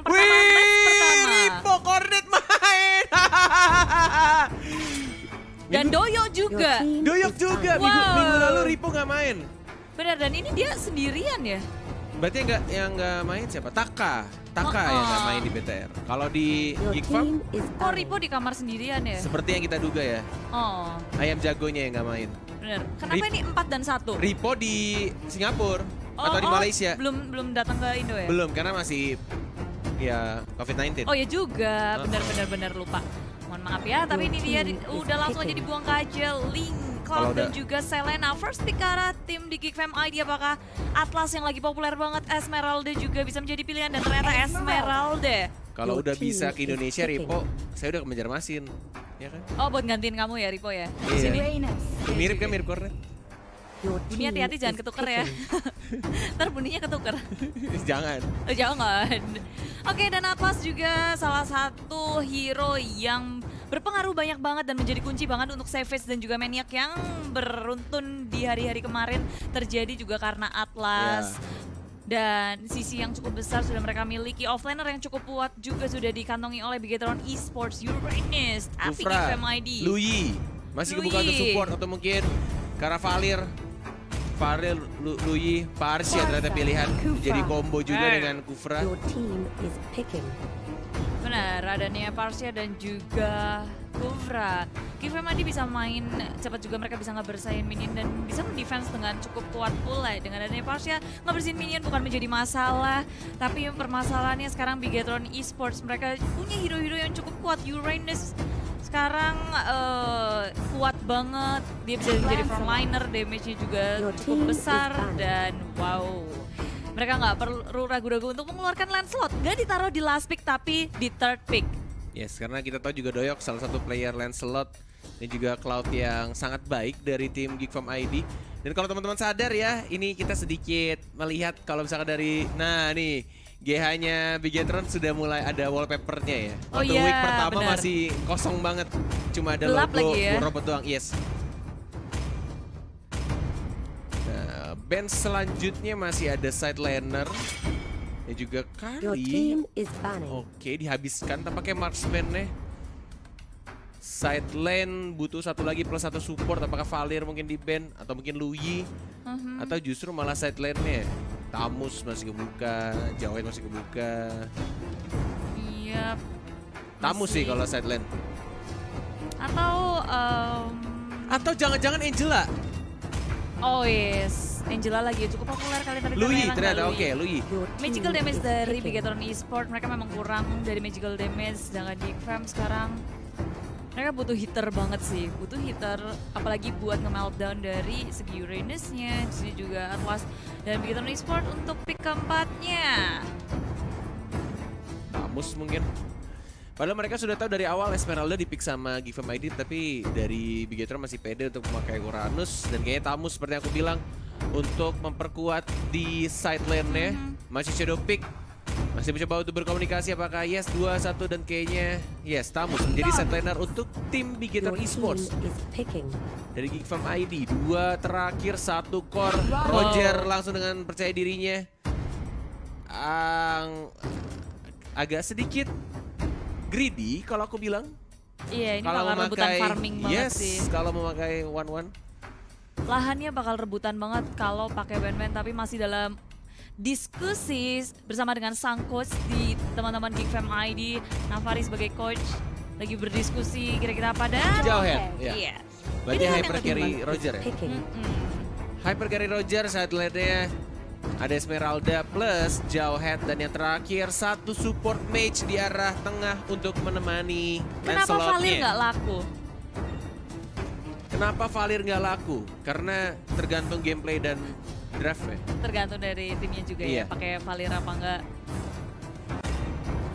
pertama, match pertama. Ripo Cornet main. Dan Doyok juga. Doyok juga, minggu lalu Ripo nggak main. Benar, dan ini dia sendirian ya? Berarti yang nggak main siapa? Taka yang nggak main di BTR. Kalau di Geek Farm, Oh, Ripo di kamar sendirian ya? seperti yang kita duga ya. Oh, Ayam jagonya yang nggak main. benar. Kenapa ini 4 dan 1? Ripo di Singapura atau di Malaysia. Belum datang ke Indo ya? Belum, karena masih ya COVID-19. Oh ya juga, benar lupa. Mohon maaf ya, tapi ini dia udah langsung aja dibuang ke aja Link, Cloud dan juga Selena. First pick ke arah tim di Geek Fam ID, apakah Atlas yang lagi populer banget, Esmeralda juga bisa menjadi pilihan dan ternyata Esmeralda. Kalau udah bisa ke Indonesia Ripo, saya udah ke Banjarmasin. Ya kan? Oh, buat gantiin kamu ya Ripo ya? Iya. Mirip kan, mirip Cornet. Bunyi hati-hati jangan ketuker ya. Ntar bunyinya ketuker. Jangan. Oh, jangan. Oke, dan Atlas juga salah satu hero yang berpengaruh banyak banget dan menjadi kunci banget untuk Savage dan juga Maniac yang beruntun di hari-hari kemarin terjadi juga karena Atlas. Dan sisi yang cukup besar sudah mereka miliki, offlaner yang cukup kuat juga sudah dikantongi oleh Bigetron Esports, Uranus, Api Kufra, ID. Lui, masih kebuka untuk support atau mungkin Karavalir, Lui, Parsia ternyata pilihan jadi combo juga dengan Kufra. Benar, adanya Parsia dan juga Kufra. Kifemadi bisa main cepat juga, mereka bisa ngebersahin minion dan bisa mendefense dengan cukup kuat pula. Dengan adanya Parsia, ngebersihin minion bukan menjadi masalah, tapi permasalahannya sekarang Bigetron Esports, mereka punya hero-hero yang cukup kuat. Uranus sekarang kuat banget, dia bisa menjadi frontliner, damage-nya juga cukup besar dan wow. Mereka nggak perlu ragu-ragu untuk mengeluarkan Lancelot, nggak ditaruh di last pick tapi di third pick. Yes, karena kita tahu juga Doyok salah satu player Lancelot dan juga Cloud yang sangat baik dari tim Geek Farm ID. Dan kalau teman-teman sadar ya, ini kita sedikit melihat kalau misalkan dari, nah nih GH-nya Bigetron sudah mulai ada wallpapernya ya. Oh Waktu iya, week pertama benar. masih kosong banget, cuma ada Gelap logo lagi ya. robot doang. Yes. Nah, band selanjutnya masih ada side laner. Dan juga Kali. Oke, dihabiskan tampaknya marksman-nya. Side lane butuh satu lagi plus satu support. Apakah Valir mungkin di ban atau mungkin Lui atau justru malah side lane-nya. Tamus masih kebuka, Jawet masih kebuka. Iya. Tamus sih kalau side lane. Atau jangan-jangan Angela. oh yes, Angela lagi cukup populer kali tadi. Lui karena ternyata Lui. oke, Lui. Magical damage dari Bigetron Esports, mereka memang kurang dari magical damage, sedangkan di Fam sekarang mereka butuh hitter banget sih, butuh hitter apalagi buat nge-meltdown dari segi Uranus-nya, di sini juga Atlas dan Bigetron Esports untuk pick keempatnya. Tamus mungkin. Padahal mereka sudah tahu dari awal Esmeralda di pick sama Geek Farm ID, tapi dari Bigetron masih pede untuk memakai Uranus dan kayaknya Tamus seperti yang aku bilang untuk memperkuat di side lane-nya. Masih shadow pick. Masih mencoba untuk berkomunikasi apakah yes 2-1 dan kayaknya yes Tamus menjadi side laner untuk tim Bigetron Esports. Dari Geek Farm ID 2 terakhir 1 core. Roger langsung dengan percaya dirinya. Agak sedikit greedy kalau aku bilang. Iya, ini Kalau bakal rebutan memakai farming banget sih. kalau memakai 1-1. Lahannya bakal rebutan banget kalau pakai band-band, tapi masih dalam diskusi bersama dengan sang coach di teman-teman Geek Fam ID. Navari sebagai coach lagi berdiskusi kira-kira apa dan Jauhead, ya. Iya. Berarti Pilihan yang hyper lebih carry bagus. Roger ya? Hyper carry Roger saat lane-nya ada Esmeralda plus Jauhead dan yang terakhir satu support mage di arah tengah untuk menemani Kenapa Valir Lancelot-nya. nggak laku? Kenapa Valir nggak laku? Karena tergantung gameplay dan draft ya. Tergantung dari timnya juga Iya. ya, pakai Valir apa enggak.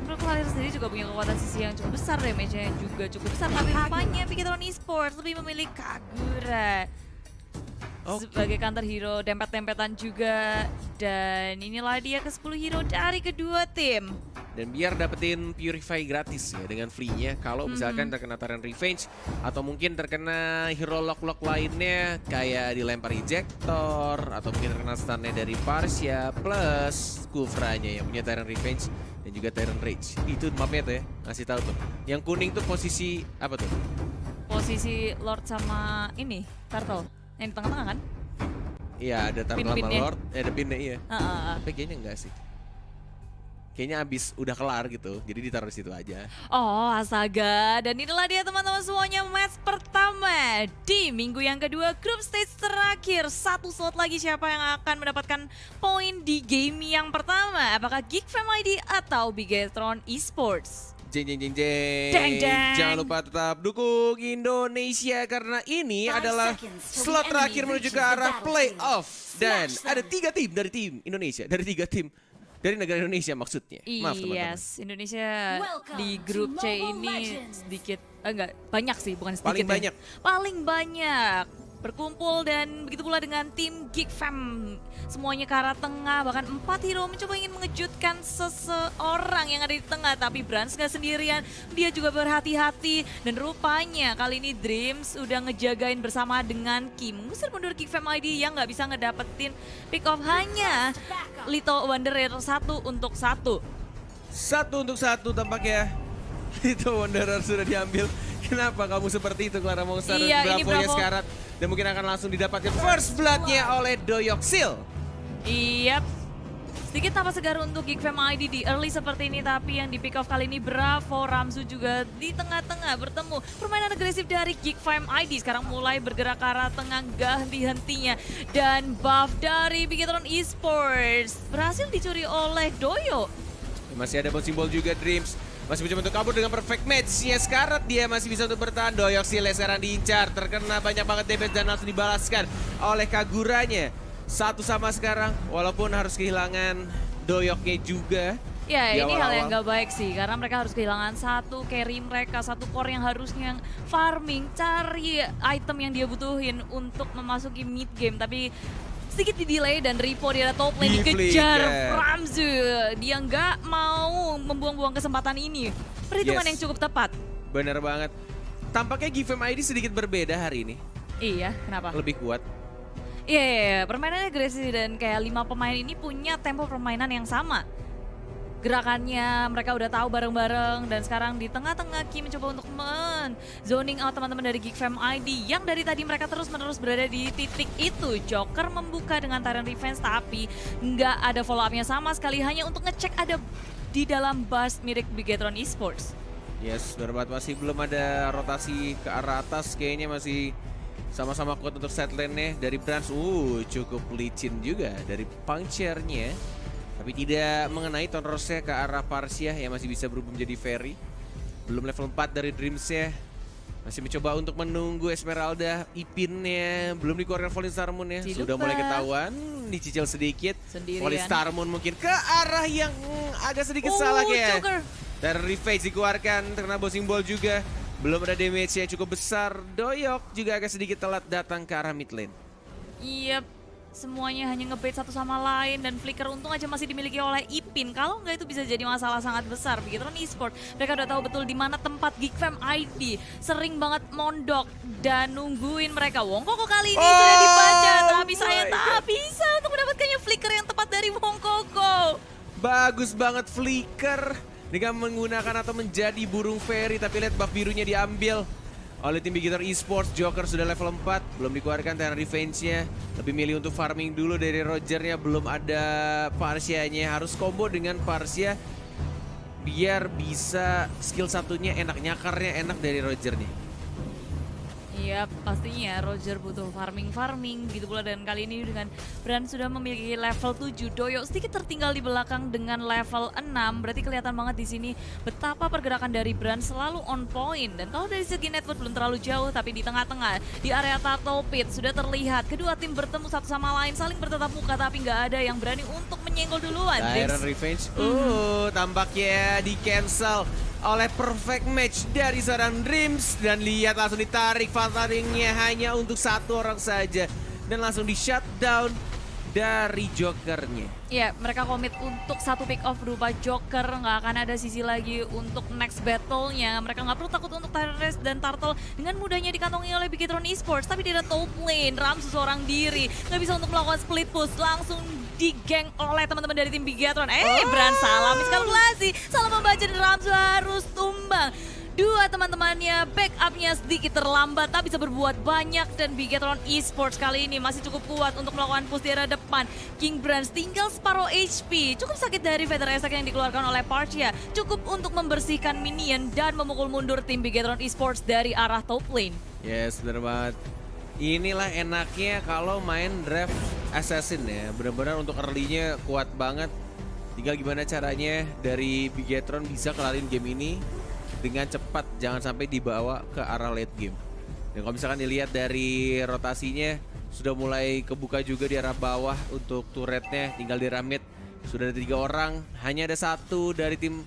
Menurut Valir sendiri juga punya kekuatan sisi yang cukup besar, damage-nya juga cukup besar, tapi rupanya Bigetron Esports lebih memilih Kagura sebagai counter hero, dempet-dempetan juga. Dan inilah dia ke 10 hero dari kedua tim. Dan biar dapetin Purify gratis ya dengan free-nya kalau misalkan terkena Tyrant Revenge atau mungkin terkena hero lock-lock lainnya kayak dilempar ejector atau mungkin terkena stun-nya dari Parsia plus Kufranya yang punya Tyrant Revenge dan juga Tyrant Rage. Itu mapnya tuh ya, ngasih tahu tuh. Yang kuning tuh posisi apa tuh? Posisi Lord sama ini, Turtle. Yang di tengah-tengah kan? Iya, ada Turtle sama Pin-pinnya. Lord, ada pinnya iya. Heeh. Tapi kayaknya enggak sih. Kayaknya abis udah kelar gitu, jadi ditaruh di situ aja. Oh astaga, dan inilah dia teman-teman semuanya match pertama di minggu yang kedua grup stage terakhir. Satu slot lagi siapa yang akan mendapatkan poin di game yang pertama? Apakah Geek Fam ID atau Bigetron Esports? Jeng jeng jeng jeng. Deng, deng. Jangan lupa tetap dukung Indonesia karena ini adalah slot terakhir menuju ke arah playoff. Dan ada 3 tim dari tim Indonesia, dari 3 tim dari negara Indonesia maksudnya. Maaf teman-teman. Yes, Indonesia di grup C ini sedikit, enggak, banyak sih, bukan sedikit. Paling ya. banyak. Paling banyak berkumpul dan begitu pula dengan tim Geek Fam. Semuanya ke arah tengah, bahkan 4 hero mencoba ingin mengejutkan seseorang yang ada di tengah. Tapi Brans gak sendirian, dia juga berhati-hati. Dan rupanya kali ini Dreams udah ngejagain bersama dengan Kim. Mengusir mundur Geek Fam ID yang gak bisa ngedapetin pick off hanya Little Wanderer 1 untuk 1. 1 untuk 1 tampaknya. Itu Wanderer sudah diambil. Kenapa kamu seperti itu Clara Monster? Iya, ini Bravo-nya Bravo. sekarat. Dan mungkin akan langsung didapatkan first blood-nya oleh Doyoksil. Iya, sedikit tanpa segar untuk Geek Fam ID di early seperti ini, tapi yang di pick off kali ini Bravo Ramzu juga di tengah-tengah bertemu. Permainan agresif dari Geek Fam ID sekarang mulai bergerak ke arah tengah gak henti-hentinya. Dan buff dari Bigetron Esports berhasil dicuri oleh Doyo. Masih ada bom simbol juga Dreams. Masih mencoba untuk kabur dengan perfect match-nya Sekarat. Dia masih bisa untuk bertahan. Doyoksil sekarang diincar. Terkena banyak banget damage dan langsung dibalaskan oleh Kaguranya. 1 sama sekarang, walaupun harus kehilangan Doyoknya juga. Ya, di ini hal yang awal-awal. gak baik sih, karena mereka harus kehilangan satu carry mereka, satu core yang harusnya farming, cari item yang dia butuhin untuk memasuki mid game. Tapi sedikit di delay dan Ripo di top lane dikejar Di-flicker. Ramzu. Dia nggak mau membuang-buang kesempatan ini. Perhitungan Yes. yang cukup tepat. Bener banget. Tampaknya Gifem ID sedikit berbeda hari ini. Iya, kenapa? Lebih kuat. Iya, permainannya agresif dan kayak 5 pemain ini punya tempo permainan yang sama. Gerakannya mereka udah tahu bareng-bareng dan sekarang di tengah-tengah Kim mencoba untuk zoning out teman-teman dari Geek Fam ID yang dari tadi mereka terus-menerus berada di titik itu. Joker membuka dengan Tyrant Revenge tapi nggak ada follow up-nya sama sekali, hanya untuk ngecek ada di dalam bus milik Bigetron Esports. Yes, benar banget. Masih belum ada rotasi ke arah atas. Kayaknya masih sama-sama kuat untuk set lane-nya dari Brans. Cukup licin juga dari punchernya. Tapi tidak mengenai Tonrosnya ke arah Parsia yang masih bisa berubah menjadi Fairy. Belum level 4 dari Dreams-nya. Masih mencoba untuk menunggu Esmeralda. Ipinnya belum dikeluarkan Falling Star Moon-nya. Dilupa. Sudah mulai ketahuan. Dicicil sedikit. Sendirian. Falling Star Moon mungkin ke arah yang agak sedikit salah kayak. Joker. Dan Revenge dikeluarkan, terkena bow simbol juga. Belum ada damage yang cukup besar. Doyok juga agak sedikit telat datang ke arah mid lane. Iya, semuanya hanya ngebait satu sama lain dan flicker untung aja masih dimiliki oleh Ipin. Kalau enggak itu bisa jadi masalah sangat besar. Begitu kan e-sport, mereka udah tahu betul di mana tempat Geek Fam ID. Sering banget mondok dan nungguin mereka. Wongkoko kali ini sudah dibaca, tapi saya tak bisa untuk mendapatkannya flicker yang tepat dari Wongkoko. Bagus banget flicker dengan menggunakan atau menjadi burung fairy, tapi lihat buff birunya diambil oleh tim Bigetron Esports. Joker sudah level 4, belum dikeluarkan Tyrant Revenge-nya. Lebih milih untuk farming dulu dari Roger-nya, belum ada Parsia-nya. Harus combo dengan Parsia biar bisa skill satunya enak, nyakarnya enak dari Roger nih. Iya, pastinya Roger butuh farming, gitu pula. Dan kali ini dengan Brand sudah memiliki level 7, Doyo sedikit tertinggal di belakang dengan level 6. Berarti kelihatan banget di sini betapa pergerakan dari Brand selalu on point. Dan kalau dari segi network belum terlalu jauh, tapi di tengah-tengah, di area Turtle Pit sudah terlihat kedua tim bertemu satu sama lain, saling bertatap muka, tapi nggak ada yang berani untuk menyenggol duluan. Tyrant Revenge, tampaknya di cancel oleh perfect match dari seorang Dreams. Dan lihat langsung ditarik Fatal Ring-nya hanya untuk satu orang saja. Dan langsung di shutdown dari Jokernya. Ya, mereka komit untuk satu pick off berupa Joker, nggak akan ada sisi lagi untuk next battle-nya. Mereka nggak perlu takut untuk Tyrese dan Turtle dengan mudahnya dikantongi oleh Bigetron Esports. Tapi di top lane, Ramzu seorang diri, nggak bisa untuk melakukan split push, langsung digeng oleh teman-teman dari tim Bigetron. Bran salah miskalkulasi, salah membaca dan Ramzu harus tumbang. Dua teman-temannya backupnya sedikit terlambat tak bisa berbuat banyak dan Bigetron Esports kali ini masih cukup kuat untuk melakukan push di arah depan. King Brands tinggal separuh HP, cukup sakit dari Feather Attack yang dikeluarkan oleh Partia, cukup untuk membersihkan minion dan memukul mundur tim Bigetron Esports dari arah top lane. Yes, bener banget. Inilah enaknya kalau main draft assassin ya, benar-benar untuk early-nya kuat banget. Tinggal gimana caranya dari Bigetron bisa kelarin game ini dengan cepat, jangan sampai dibawa ke arah late game. Dan kalau misalkan dilihat dari rotasinya sudah mulai kebuka juga di arah bawah untuk turretnya, tinggal di arah mid sudah ada 3 orang, hanya ada 1 dari tim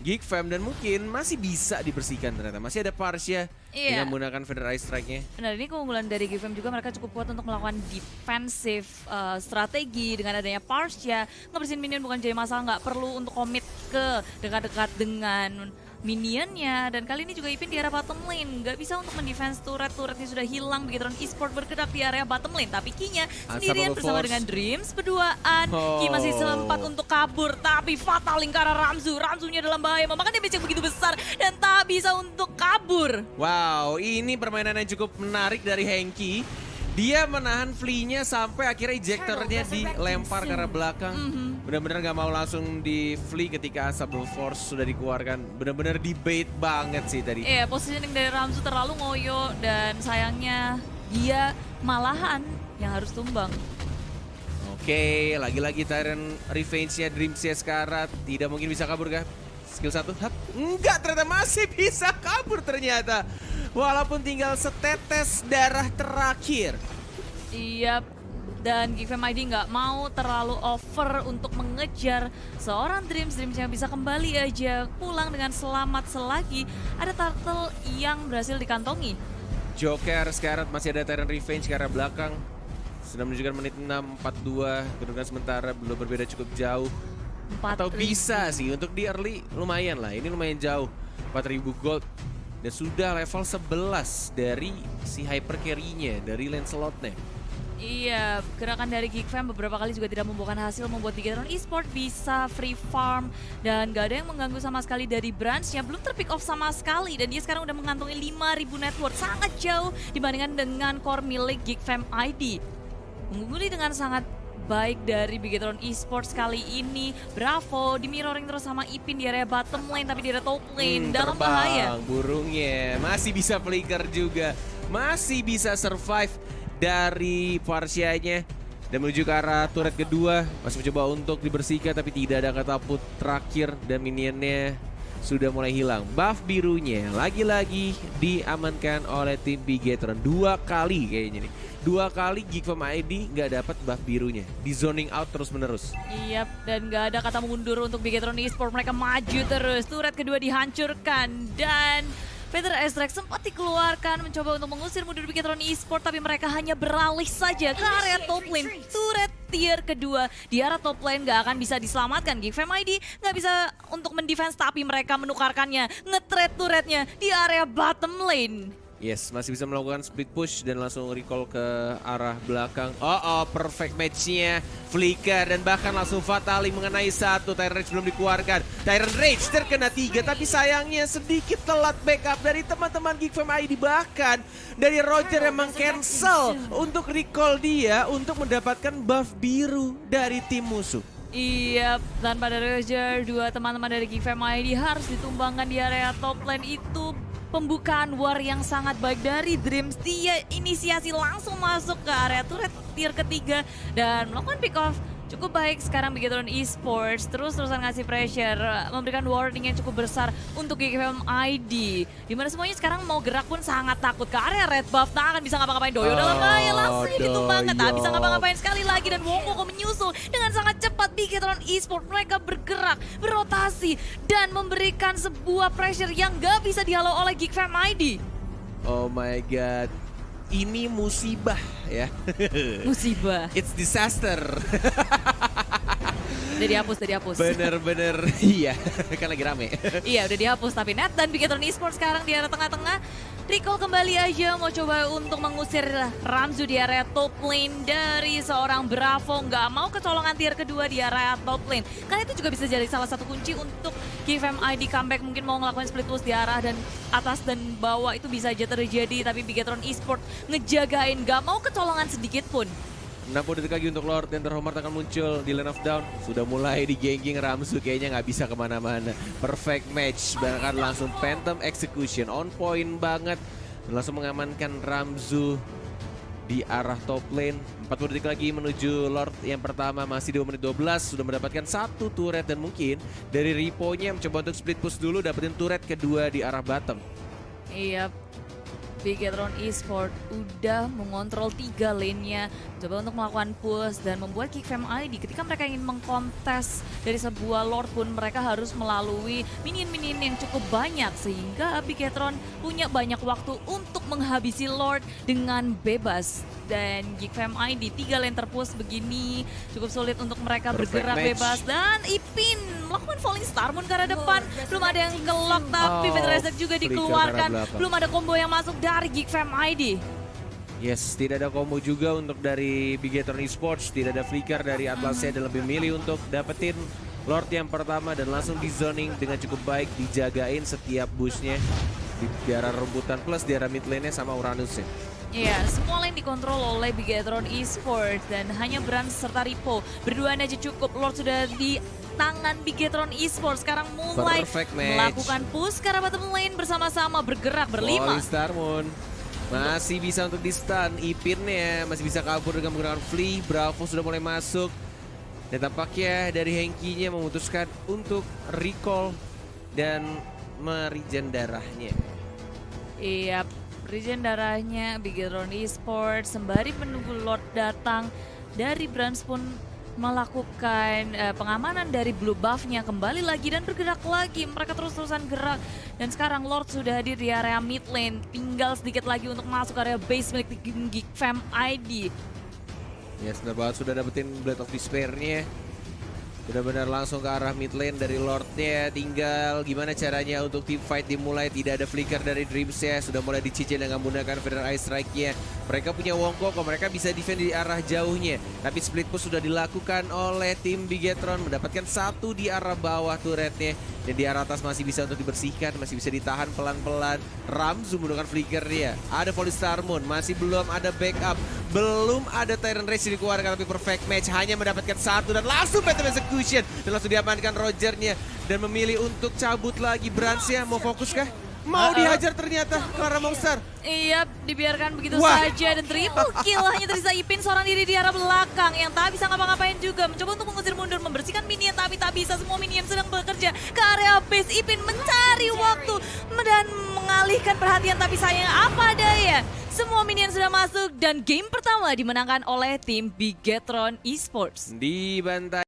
GigFam dan mungkin masih bisa dibersihkan ternyata. Masih ada Parsia dengan menggunakan Feather Eye Strike-nya. Benar, ini keunggulan dari GigFam juga, mereka cukup kuat untuk melakukan defensive strategi dengan adanya Parsia. Ngebersihin minion bukan jadi masalah, nggak perlu untuk komit ke dekat-dekat dengan minionnya. Dan kali ini juga Ipin di area bottom lane nggak bisa untuk mendefense turretnya sudah hilang. Bigetron Esports bergerak di area bottom lane, tapi Ki-nya sendirian bersama dengan Dreams berduaan. Ki masih sempat untuk kabur, tapi fatal link ke arah Ramzunya dalam bahaya, memakan damage yang begitu besar dan tak bisa untuk kabur. Wow, ini permainan yang cukup menarik dari Hengki. Dia menahan flee-nya sampai akhirnya ejectornya dilempar ke arah belakang. Benar-benar gak mau langsung di flee ketika Sable Force sudah dikeluarkan. Benar-benar di bait banget sih tadi. Iya, positioning dari Ramzu terlalu ngoyo dan sayangnya dia malahan yang harus tumbang. Oke, lagi-lagi Tyrant Revenge-nya Dreams-nya sekarang tidak mungkin bisa kabur kah? Skill 1, enggak, ternyata masih bisa kabur ternyata. Walaupun tinggal setetes darah terakhir. Iya, dan GigFam ID nggak mau terlalu over untuk mengejar seorang Dreams yang bisa kembali aja pulang dengan selamat selagi ada Turtle yang berhasil dikantongi. Joker sekarang masih ada Tyrant Revenge ke arah belakang. Sudah menunjukkan menit 6, 42, kedudukan sementara belum berbeda cukup jauh. Atau bisa sih, untuk di early lumayan lah, ini lumayan jauh. 4.000 gold. Dan sudah level 11 dari si hyper carry-nya, dari Lancelot-nya. Iya, gerakan dari GigFam beberapa kali juga tidak membuahkan hasil, membuat Bigetron Esports bisa free farm dan gak ada yang mengganggu sama sekali dari branch-nya, belum terpick off sama sekali dan dia sekarang udah mengantongi 5.000 net worth, sangat jauh dibandingkan dengan core milik GigFam ID. Mengungguli dengan sangat baik dari Bigetron Esports kali ini. Bravo, di mirroring terus sama Ipin di area bottom lane, tapi di area top lane dalam bahaya. Burungnya masih bisa flicker juga, masih bisa survive dari Parsianya dan menuju ke arah turret kedua. Masih mencoba untuk dibersihkan tapi tidak ada katapult terakhir dan minionnya sudah mulai hilang. Buff birunya lagi-lagi diamankan oleh tim Bigetron 2 kali kayaknya nih. 2 kali GigFam ID nggak dapat buff birunya, di zoning out terus menerus. Iya, dan nggak ada kata mundur untuk Bigetron Esports, mereka maju terus. Turret kedua dihancurkan dan Feather Attack sempat dikeluarkan mencoba untuk mengusir mundur Bigetron Esports, tapi mereka hanya beralih saja ke area top lane. Turret tier kedua di arah top lane nggak akan bisa diselamatkan. GigFam ID nggak bisa untuk mendefense, tapi mereka menukarkannya, nge-trade turretnya di area bottom lane. Yes, masih bisa melakukan split push dan langsung recall ke arah belakang. Perfect match-nya. Flicker dan bahkan langsung fatali mengenai 1. Tyrant Rage belum dikeluarkan. Tyrant Rage terkena 3, tapi sayangnya sedikit telat backup dari teman-teman GigFam ID. Bahkan dari Roger yang meng-cancel untuk recall dia untuk mendapatkan buff biru dari tim musuh. Iya, tanpa ada Roger, dua teman-teman dari GigFam ID harus ditumbangkan di area top lane. Itu pembukaan war yang sangat baik dari Dreams. Dia inisiasi langsung masuk ke area turret tier ketiga dan melakukan pick off cukup baik. Sekarang Bigetron Esports terus-terusan ngasih pressure, memberikan warning yang cukup besar untuk GigFam ID. Dimana semuanya sekarang mau gerak pun sangat takut ke area red buff, tak akan bisa ngapa-ngapain. Doyo dalam bahaya, langsung ditumbangkan, tak bisa ngapa-ngapain sekali lagi dan Wongkoko menyusul dengan sangat cepat. Bigetron Esports mereka bergerak, berotasi dan memberikan sebuah pressure yang gak bisa dihalau oleh GigFam ID. Oh my god. ini musibah ya. Musibah. It's disaster. Udah dihapus. Bener-bener iya, kan lagi rame. Iya udah dihapus, tapi Net dan Bigetron Esports sekarang di area tengah-tengah. Recall kembali aja mau coba untuk mengusir Ramzu di area top lane dari seorang Bravo. Nggak mau kecolongan tier kedua di area top lane. Karena itu juga bisa jadi salah satu kunci untuk GFMI di comeback. Mungkin mau ngelakuin split push di arah dan atas dan bawah itu bisa aja terjadi. Tapi Bigetron Esports ngejagain, nggak mau kecolongan sedikit pun. 60 detik lagi untuk Lord, dan Terhormat akan muncul di lane of down. Sudah mulai digengking Ramzu, kayaknya nggak bisa kemana-mana. Perfect match, bahkan langsung Phantom Execution, on point banget. Dan langsung mengamankan Ramzu di arah top lane. 40 detik lagi menuju Lord yang pertama, masih 2 menit 12. Sudah mendapatkan satu turret dan mungkin dari Ripo-nya mencoba untuk split push dulu, dapetin turret kedua di arah bottom. Iya, Bigetron Esports udah mengontrol 3 lane-nya, coba untuk melakukan push dan membuat Kickfam ID ketika mereka ingin mengkontes dari sebuah Lord pun mereka harus melalui minion-minion yang cukup banyak sehingga Bigetron punya banyak waktu untuk menghabisi Lord dengan bebas. Dan Kickfam ID 3 lane terpush begini cukup sulit untuk mereka Perfect bergerak match. bebas, dan Ipin melakukan falling star moon ke arah depan. Belum ada yang kelok tapi Fitresek juga flicker ke arah dikeluarkan. belakang. Belum ada combo yang masuk dari Geekfam ID. Yes, tidak ada combo juga untuk dari Bigetron Esports, tidak ada flicker dari Atlasia dan lebih milih untuk dapetin Lord yang pertama dan langsung di zoning dengan cukup baik, dijagain setiap bushnya di arah rebutan plus di arah mid lane-nya sama Uranus ya. Iya, semua lane dikontrol oleh Bigetron Esports dan hanya Brand serta Ripo berduaan aja cukup. Lord sudah di tangan Bigetron Esports, sekarang mulai Perfect match. melakukan push ke arah bottom lane bersama-sama bergerak berlima. Falling Star Moon masih bisa untuk di stun, Ipinnya masih bisa kabur dengan menggunakan Flea. Bravo sudah mulai masuk dan tampaknya dari Henki-nya memutuskan untuk recall dan merigen darahnya. Iya, regen darahnya Bigetron Esports sembari menunggu Lord datang. Dari Brands pun melakukan pengamanan dari blue buff-nya kembali lagi dan bergerak lagi. Mereka terus-terusan gerak dan sekarang Lord sudah hadir di area mid lane. Tinggal sedikit lagi untuk masuk area base milik Geekfam ID. Yes, benar banget, sudah dapetin Blade of Despair-nya. Benar-benar langsung ke arah mid lane dari Lord-nya. Tinggal gimana caranya untuk team fight dimulai. Tidak ada flicker dari Dreams-nya. Sudah mulai dicicil dengan menggunakan Feather Ice Strike-nya. Mereka punya Wongko kok, mereka bisa defend di arah jauhnya. Tapi split push sudah dilakukan oleh tim Bigetron. Mendapatkan satu di arah bawah turretnya. Dan di arah atas masih bisa untuk dibersihkan. Masih bisa ditahan pelan-pelan. Ramzu menggunakan flicker-nya. Ada Falling Star Moon. Masih belum ada backup. Belum ada Tyrant Rage dikeluarkan. Tapi perfect match. Hanya mendapatkan satu dan langsung Phantom Execution. Dan langsung diamankan Roger-nya. Dan memilih untuk cabut lagi. Brands-nya mau fokus kah? Mau dihajar ternyata Clara Monster. Iya, dibiarkan begitu Wah. saja dan triple kill. Hanya tersisa Ipin seorang diri di arah belakang yang tak bisa ngapa-ngapain juga. Mencoba untuk mengusir mundur, membersihkan minion tapi tak bisa. Semua minion sedang bekerja ke area base. Ipin mencari waktu dan mengalihkan perhatian, tapi sayang apa daya. Semua minion sudah masuk dan game pertama dimenangkan oleh tim Bigetron Esports. Dibantai.